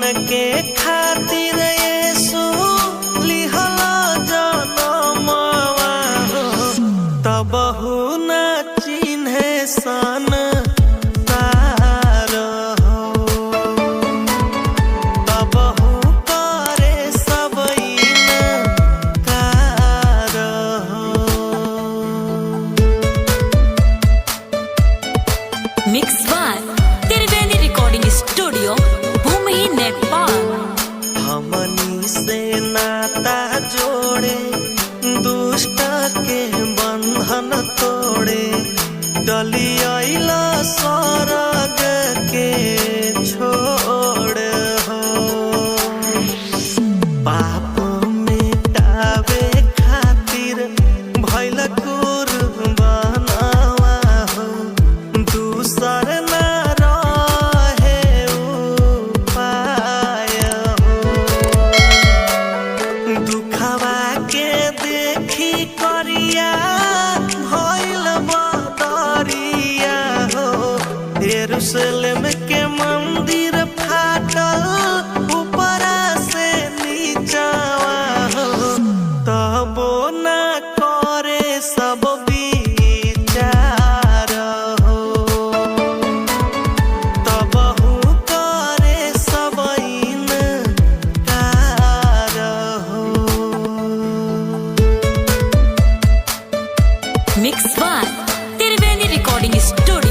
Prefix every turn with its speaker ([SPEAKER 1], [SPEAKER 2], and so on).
[SPEAKER 1] मन के खातिर यीशु लिहल जनमवा हो, तबहु न चिन्हे सन तार हो, तबहु करे सब इनकार हो।
[SPEAKER 2] Mix by Triveni recording studio, Bhumi, Nepal.
[SPEAKER 1] हमनी से नाता जोड़े, दुष्ट के बंधन तोड़े, डली अइला स्वर्ग के छोड़ हो। पाप मिटावे खातिर भइल कुर्बानवा हो, दूसर न रहे उपाय हो। दुखवा के देखी करिया भइल बदरिया हो, यरूशलेम के मंदिर फाटल ऊपरा से नीचवा हो, तबो न करे सब विचार हो, तबहु करे सब इनकार हो।
[SPEAKER 2] Mix by Triveni recording studio.